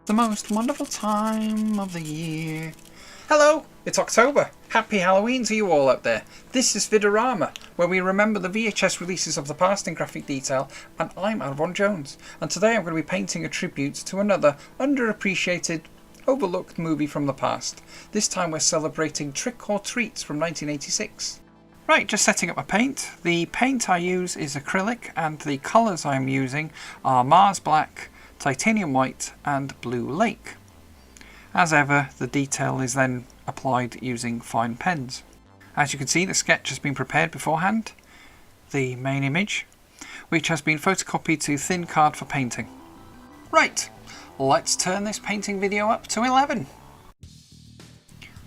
The most wonderful time of the year. Hello, it's October. Happy Halloween to you all out there. This is VID-O-RAMA, where we remember the VHS releases of the past in graphic detail, and I'm Alvon Jones. And today I'm going to be painting a tribute to another underappreciated, overlooked movie from the past. This time we're celebrating Trick or Treat from 1986. Right, just setting up my paint. The paint I use is acrylic, and the colours I'm using are Mars Black, Titanium White and Blue Lake. As ever, the detail is then applied using fine pens. As you can see, the sketch has been prepared beforehand, the main image, which has been photocopied to thin card for painting. Right, let's turn this painting video up to 11.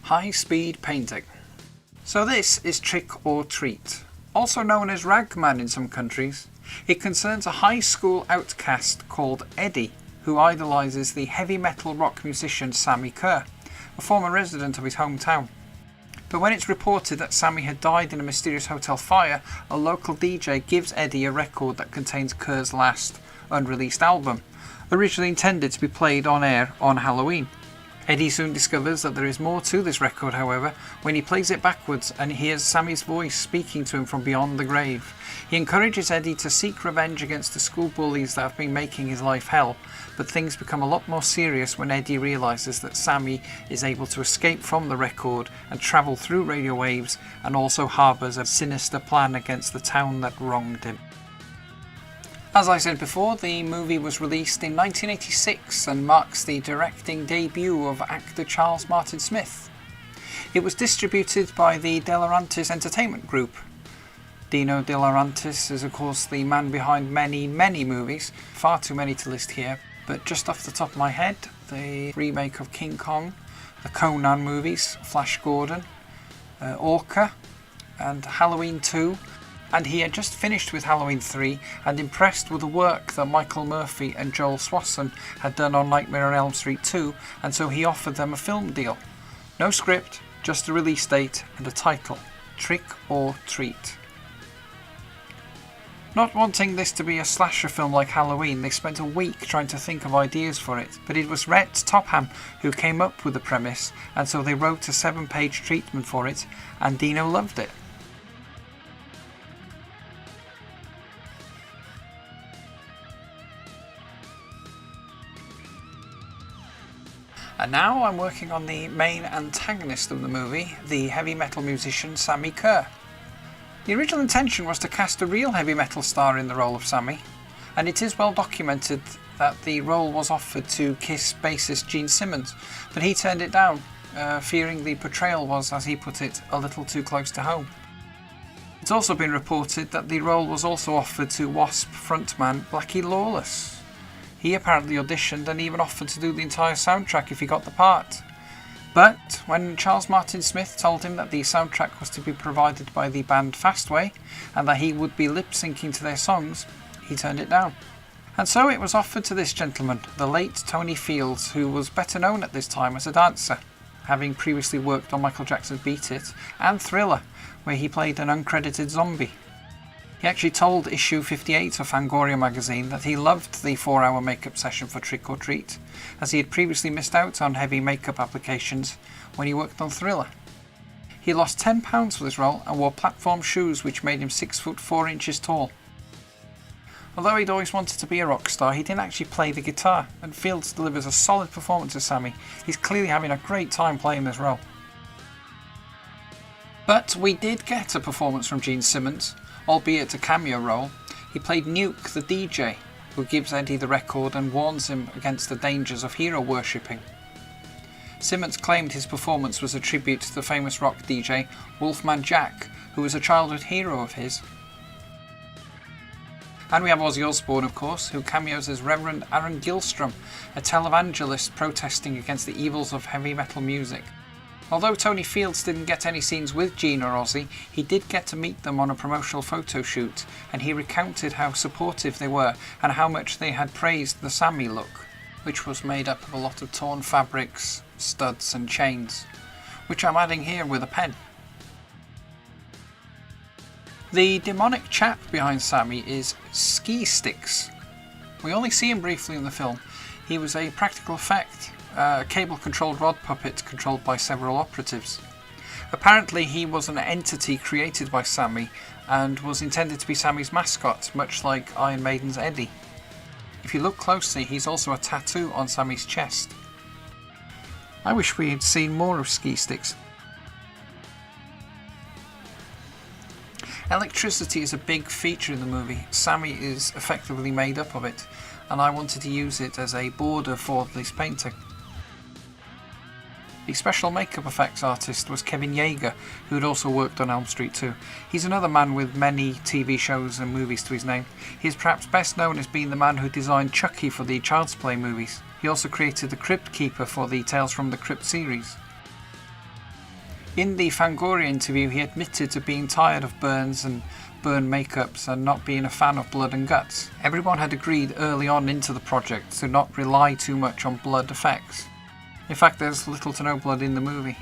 High speed painting. So this is Trick or Treat, also known as Ragman in some countries. It concerns a high school outcast called Eddie, who idolises the heavy metal rock musician Sammy Kerr, a former resident of his hometown. But when it's reported that Sammy had died in a mysterious hotel fire, a local DJ gives Eddie a record that contains Kerr's last unreleased album, originally intended to be played on air on Halloween. Eddie soon discovers that there is more to this record, however, when he plays it backwards and hears Sammy's voice speaking to him from beyond the grave. He encourages Eddie to seek revenge against the school bullies that have been making his life hell, but things become a lot more serious when Eddie realises that Sammy is able to escape from the record and travel through radio waves, and also harbours a sinister plan against the town that wronged him. As I said before, the movie was released in 1986 and marks the directing debut of actor Charles Martin Smith. It was distributed by the Laurentiis Entertainment Group. Dino De Laurentiis is of course the man behind many movies, far too many to list here, but just off the top of my head, the remake of King Kong, the Conan movies, Flash Gordon, Orca and Halloween 2. And he had just finished with Halloween 3 and impressed with the work that Michael Murphy and Joel Swanson had done on Nightmare on Elm Street 2, and so he offered them a film deal. No script, just a release date and a title, Trick or Treat. Not wanting this to be a slasher film like Halloween, they spent a week trying to think of ideas for it, but it was Rhett Topham who came up with the premise, and so they wrote a 7-page treatment for it, and Dino loved it. And now I'm working on the main antagonist of the movie, the heavy metal musician Sammy Kerr. The original intention was to cast a real heavy metal star in the role of Sammy, and it is well documented that the role was offered to Kiss bassist Gene Simmons, but he turned it down, fearing the portrayal was, as he put it, a little too close to home. It's also been reported that the role was also offered to Wasp frontman Blackie Lawless. He apparently auditioned and even offered to do the entire soundtrack if he got the part. But when Charles Martin Smith told him that the soundtrack was to be provided by the band Fastway and that he would be lip-syncing to their songs, he turned it down. And so it was offered to this gentleman, the late Tony Fields, who was better known at this time as a dancer, having previously worked on Michael Jackson's Beat It and Thriller, where he played an uncredited zombie. He actually told issue 58 of Fangoria magazine that he loved the 4-hour makeup session for Trick or Treat, as he had previously missed out on heavy makeup applications when he worked on Thriller. He lost 10 pounds for this role and wore platform shoes which made him 6 foot 4 inches tall. Although he'd always wanted to be a rock star, he didn't actually play the guitar, and Fields delivers a solid performance as Sammy. He's clearly having a great time playing this role. But we did get a performance from Gene Simmons, albeit a cameo role. He played Nuke, the DJ, who gives Eddie the record and warns him against the dangers of hero worshipping. Simmons claimed his performance was a tribute to the famous rock DJ Wolfman Jack, who was a childhood hero of his. And we have Ozzy Osbourne, of course, who cameos as Reverend Aaron Gilstrom, a televangelist protesting against the evils of heavy metal music. Although Tony Fields didn't get any scenes with Gene or Ozzy, he did get to meet them on a promotional photo shoot, and he recounted how supportive they were and how much they had praised the Sammy look, which was made up of a lot of torn fabrics, studs and chains, which I'm adding here with a pen. The demonic chap behind Sammy is Ski Sticks. We only see him briefly in the film. He was a practical effect, a cable-controlled rod puppet controlled by several operatives. Apparently he was an entity created by Sammy and was intended to be Sammy's mascot, much like Iron Maiden's Eddie. If you look closely, he's also a tattoo on Sammy's chest. I wish we had seen more of ski sticks. Electricity is a big feature in the movie. Sammy is effectively made up of it, and I wanted to use it as a border for this painting. The special makeup effects artist was Kevin Yeager, who had also worked on Elm Street 2. He's another man with many TV shows and movies to his name. He is perhaps best known as being the man who designed Chucky for the Child's Play movies. He also created the Crypt Keeper for the Tales from the Crypt series. In the Fangoria interview, he admitted to being tired of burns and burn makeups and not being a fan of blood and guts. Everyone had agreed early on into the project to not rely too much on blood effects. In fact, there's little to no blood in the movie.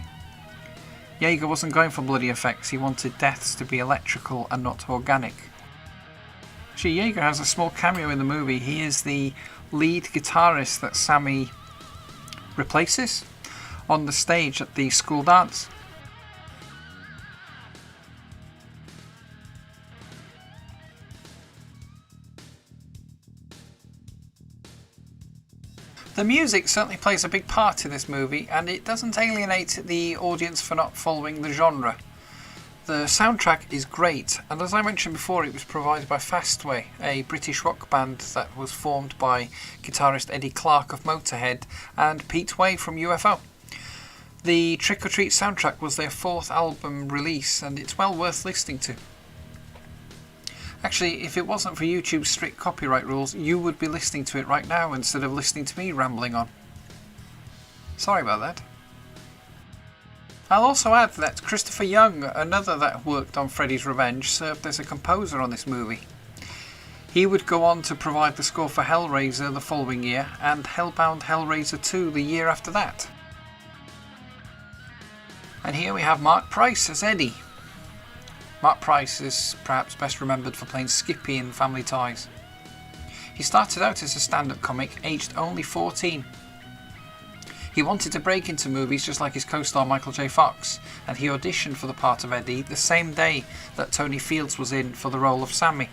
Yeager wasn't going for bloody effects, he wanted deaths to be electrical and not organic. Actually, Yeager has a small cameo in the movie. He is the lead guitarist that Sammy replaces on the stage at the school dance. The music certainly plays a big part in this movie, and it doesn't alienate the audience for not following the genre. The soundtrack is great, and as I mentioned before, it was provided by Fastway, a British rock band that was formed by guitarist Eddie Clarke of Motorhead and Pete Way from UFO. The Trick or Treat soundtrack was their 4th album release, and it's well worth listening to. Actually, if it wasn't for YouTube's strict copyright rules, you would be listening to it right now instead of listening to me rambling on. Sorry about that. I'll also add that Christopher Young, another that worked on Freddy's Revenge, served as a composer on this movie. He would go on to provide the score for Hellraiser the following year and Hellbound Hellraiser 2 the year after that. And here we have Marc Price as Eddie. Marc Price is perhaps best remembered for playing Skippy in Family Ties. He started out as a stand-up comic, aged only 14. He wanted to break into movies just like his co-star Michael J. Fox, and he auditioned for the part of Eddie the same day that Tony Fields was in for the role of Sammy.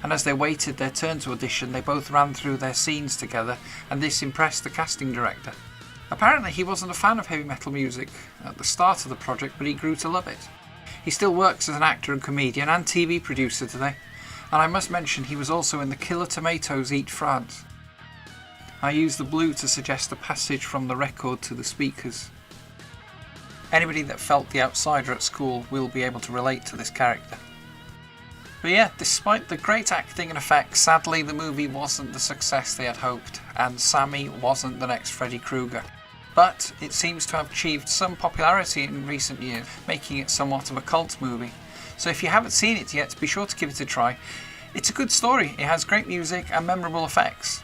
And as they waited their turn to audition, they both ran through their scenes together, and this impressed the casting director. Apparently he wasn't a fan of heavy metal music at the start of the project, but he grew to love it. He still works as an actor and comedian and TV producer today, and I must mention he was also in the Killer Tomatoes Eat France. I use the blue to suggest a passage from the record to the speakers. Anybody that felt the outsider at school will be able to relate to this character. But yeah, despite the great acting and effects, sadly the movie wasn't the success they had hoped, and Sammy wasn't the next Freddy Krueger. But it seems to have achieved some popularity in recent years, making it somewhat of a cult movie. So if you haven't seen it yet, be sure to give it a try. It's a good story, it has great music and memorable effects.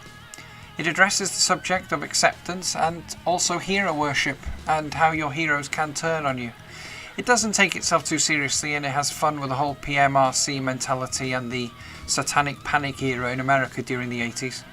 It addresses the subject of acceptance and also hero worship and how your heroes can turn on you. It doesn't take itself too seriously, and it has fun with the whole PMRC mentality and the satanic panic era in America during the 80s.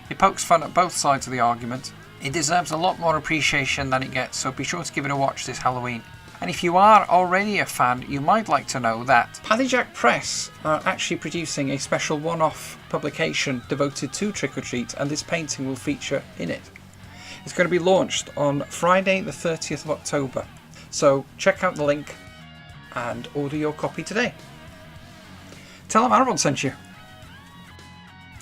It pokes fun at both sides of the argument. It deserves a lot more appreciation than it gets, so be sure to give it a watch this Halloween. And if you are already a fan, you might like to know that Paddyjack Press are actually producing a special one-off publication devoted to Trick or Treat, and this painting will feature in it. It's going to be launched on Friday the 30th of October, so check out the link and order your copy today. Tell them Aaron sent you.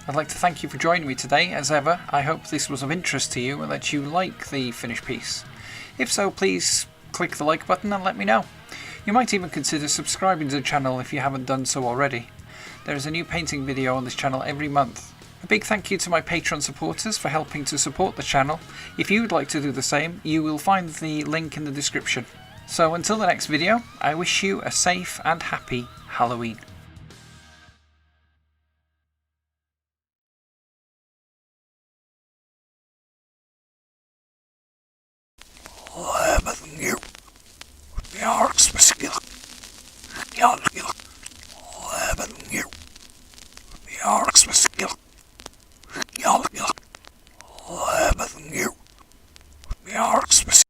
I'd like to thank you for joining me today. As ever, I hope this was of interest to you and that you like the finished piece. If so, please click the like button and let me know. You might even consider subscribing to the channel if you haven't done so already. There is a new painting video on this channel every month. A big thank you to my Patreon supporters for helping to support the channel. If you would like to do the same, you will find the link in the description. So until the next video, I wish you a safe and happy Halloween. They are specific.